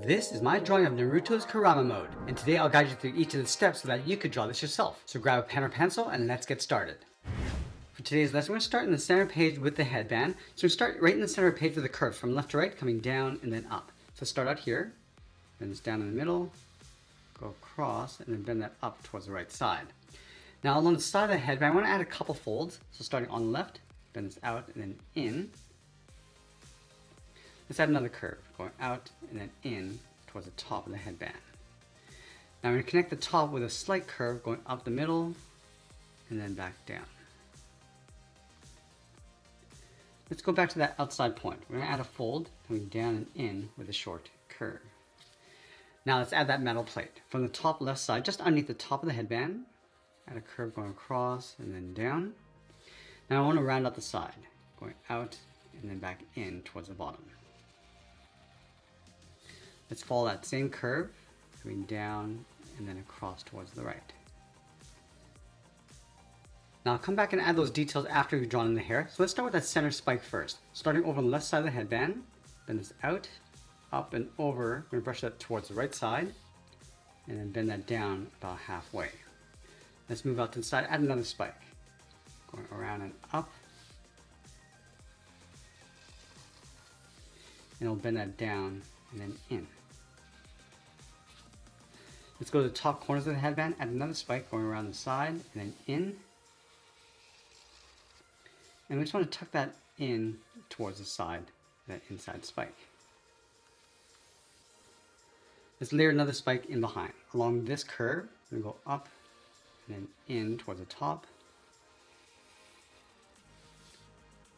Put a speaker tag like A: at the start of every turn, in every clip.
A: This is my drawing of Naruto's Kurama-Mode, and today I'll guide you through each of the steps so that you could draw this yourself. So grab a pen or pencil and let's get started. For today's lesson, we're going to start in the center page with the headband. So we start right in the center of the page with a curve from left to right, coming down and then up. So start out here, then it's down in the middle, go across, and then bend that up towards the right side. Now along the side of the headband, I want to add a couple folds. So starting on the left, bend this out and then in. Let's add another curve, going out and then in towards the top of the headband. Now I'm going to connect the top with a slight curve going up the middle and then back down. Let's go back to that outside point. We're going to add a fold coming down and in with a short curve. Now let's add that metal plate. From the top left side, just underneath the top of the headband, add a curve going across and then down. Now I want to round out the side, going out and then back in towards the bottom. Let's follow that same curve, coming down and then across towards the right. Now I'll come back and add those details after we've drawn in the hair. So let's start with that center spike first. Starting over on the left side of the headband, bend this out, up and over. I'm going to brush that towards the right side, and then bend that down about halfway. Let's move out to the side, add another spike. Going around and up. And we'll bend that down and then in. Let's go to the top corners of the headband, add another spike going around the side and then in. And we just want to tuck that in towards the side, that inside spike. Let's layer another spike in behind. Along this curve, we're going to go up and then in towards the top.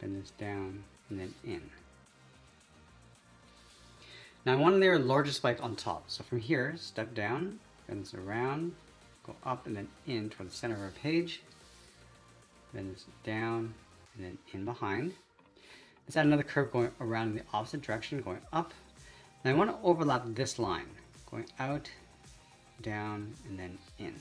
A: Bend this down and then in. Now I want to layer a larger spike on top. So from here, step down, bend this around, go up and then in toward the center of our page. Bend this down and then in behind. Let's add another curve going around in the opposite direction, going up. Now I want to overlap this line, going out, down, and then in.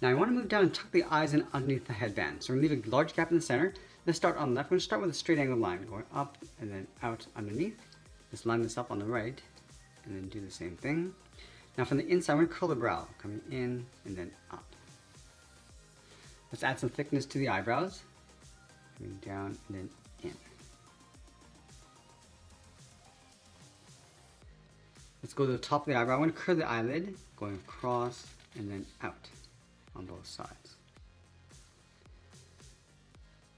A: Now I want to move down and tuck the eyes in underneath the headband. So we're going to leave a large gap in the center. Let's start on the left. We're going to start with a straight angle line, going up and then out underneath. Let's line this up on the right and then do the same thing. Now from the inside, we're going to curl the brow, coming in and then up. Let's add some thickness to the eyebrows, coming down and then in. Let's go to the top of the eyebrow. I'm going to curl the eyelid, going across and then out on both sides.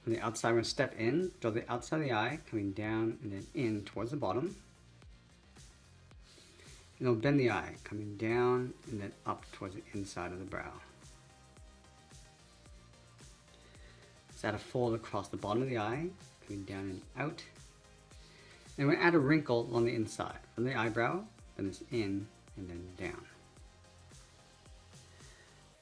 A: From the outside, we're going to step in, draw the outside of the eye, coming down and then in towards the bottom. And then bend the eye, coming down and then up towards the inside of the brow. Let's add a fold across the bottom of the eye, coming down and out. And we're going to add a wrinkle on the inside. From the eyebrow, bend this in and then down.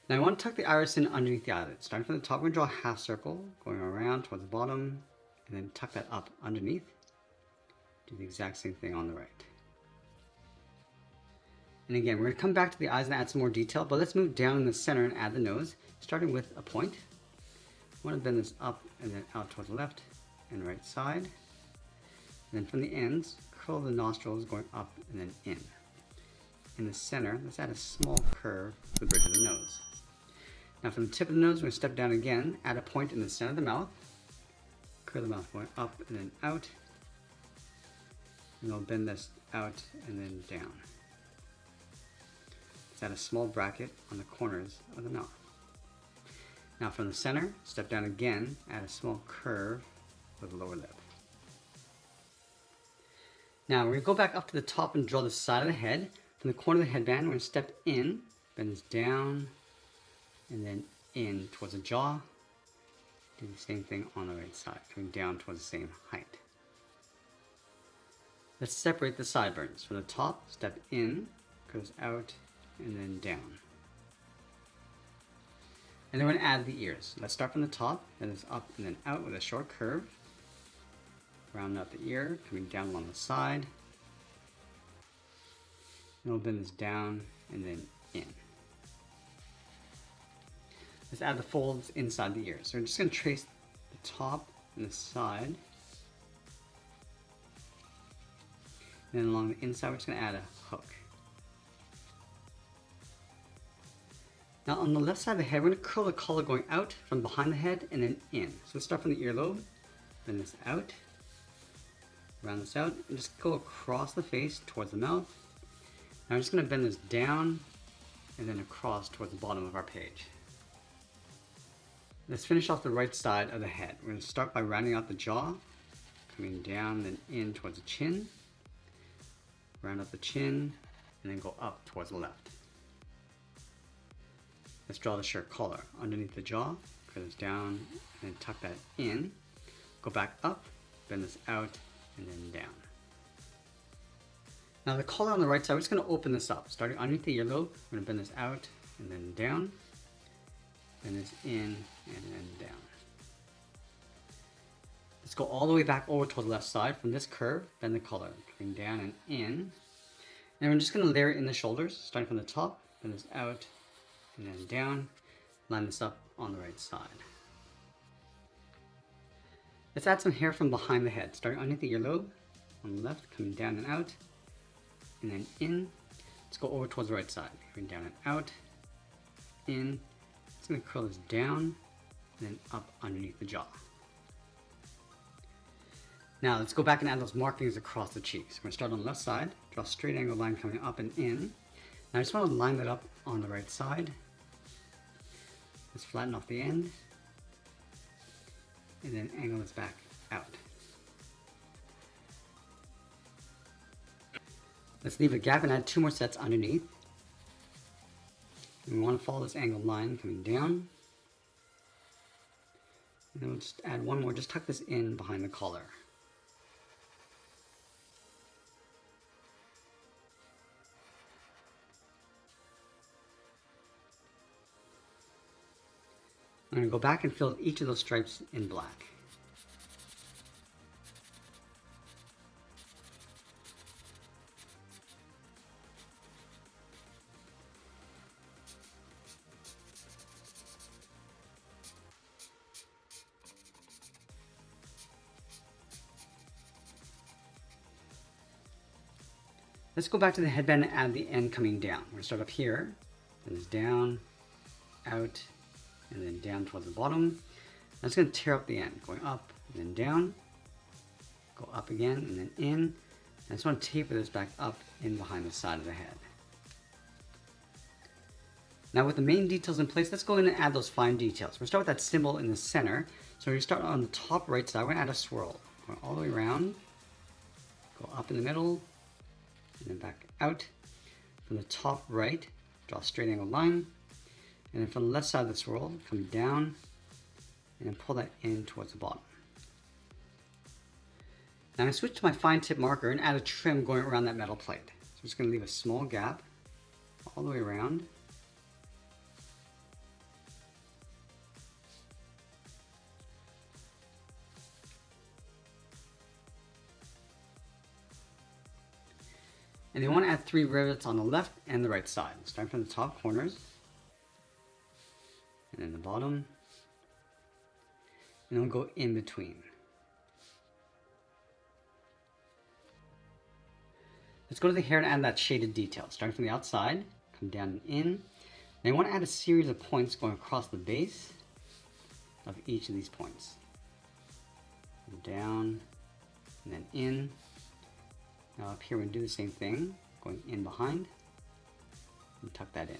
A: Now I want to tuck the iris in underneath the eyelid. Starting from the top, we're going to draw a half circle, going around towards the bottom, and then tuck that up underneath. Do the exact same thing on the right. And again, we're going to come back to the eyes and add some more detail, but let's move down in the center and add the nose, starting with a point. I want to bend this up and then out towards the left and right side. And then from the ends, curl the nostrils going up and then in. In the center, let's add a small curve to the bridge of the nose. Now from the tip of the nose, we're going to step down again, add a point in the center of the mouth, curl the mouth going up and then out, and we'll bend this out and then down. Let's add a small bracket on the corners of the mouth. Now from the center, step down again, add a small curve with the lower lip. Now we're going to go back up to the top and draw the side of the head. From the corner of the headband, we're going to step in, bend this down, and then in towards the jaw. Do the same thing on the right side, coming down towards the same height. Let's separate the sideburns. From the top, step in, goes out, and then down. And then we're going to add the ears. Let's start from the top, then it's up and then out with a short curve. Round out the ear, coming down along the side. And we'll bend this down and then in. Let's add the folds inside the ears. So we're just going to trace the top and the side. And then along the inside, we're just going to add a hook. Now on the left side of the head, we're going to curl the collar going out from behind the head and then in. So let's start from the earlobe, bend this out, round this out, and just go across the face towards the mouth. Now I'm just going to bend this down and then across towards the bottom of our page. Let's finish off the right side of the head. We're going to start by rounding out the jaw, coming down then in towards the chin, round out the chin, and then go up towards the left. Let's draw the shirt collar underneath the jaw, curl this down, and then tuck that in, go back up, bend this out, and then down. Now the collar on the right side, we're just going to open this up, starting underneath the earlobe. We're going to bend this out and then down, bend this in and then down. Let's go all the way back over to the left side. From this curve, bend the collar, coming down and in. And we're just going to layer in the shoulders, starting from the top, bend this out and then down, line this up on the right side. Let's add some hair from behind the head, starting underneath the earlobe, on the left, coming down and out, and then in. Let's go over towards the right side, coming down and out, in. Just going to curl this down, and then up underneath the jaw. Now let's go back and add those markings across the cheeks. We're going to start on the left side, draw a straight angle line coming up and in. Now I just want to line that up on the right side. Let's flatten off the end, and then angle this back out. Let's leave a gap and add 2 more sets underneath. And we want to follow this angled line coming down. And then we'll just add 1 more, just tuck this in behind the collar. I'm going to go back and fill each of those stripes in black. Let's go back to the headband and add the end coming down. We're going to start up here, and it's down, out, and then down towards the bottom. That's going to tear up the end, going up and then down, go up again and then in. And I just want to taper this back up in behind the side of the head. Now with the main details in place, let's go in and add those fine details. We'll start with that symbol in the center. So we start on the top right side, we're going to add a swirl. Going all the way around, go up in the middle, and then back out. From the top right, draw a straight angle line. And then from the left side of the swirl, come down and then pull that in towards the bottom. Now I switch to my fine tip marker and add a trim going around that metal plate. So I'm just going to leave a small gap all the way around. And you want to add 3 rivets on the left and the right side. Starting from the top corners. And then the bottom, and then we'll go in between. Let's go to the hair and add that shaded detail. Starting from the outside, come down and in. And you want to add a series of points going across the base of each of these points. And down, and then in. Now up here we're going to do the same thing, going in behind, and tuck that in.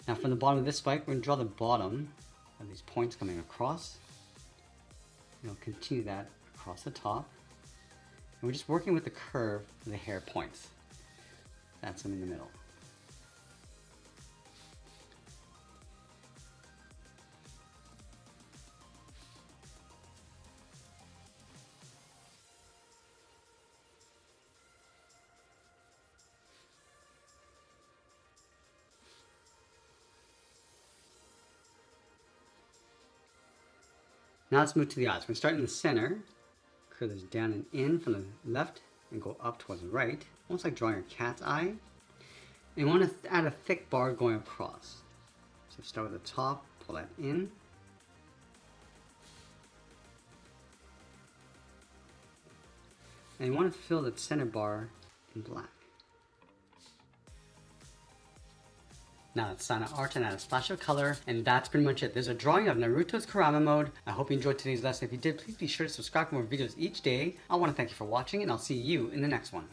A: Now from the bottom of this spike, we're going to draw the bottom of these points coming across. And we'll continue that across the top. And we're just working with the curve of the hair points. That's them in the middle. Now let's move to the eyes. We're going to start in the center, curve this down and in from the left and go up towards the right, almost like drawing a cat's eye. And you want to add a thick bar going across. So start with the top, pull that in. And you want to fill the center bar in black. Now let's sign art and add a splash of color, and that's pretty much it. There's a drawing of Naruto's Kurama-Mode. I hope you enjoyed today's lesson. If you did, please be sure to subscribe for more videos each day. I want to thank you for watching, and I'll see you in the next one.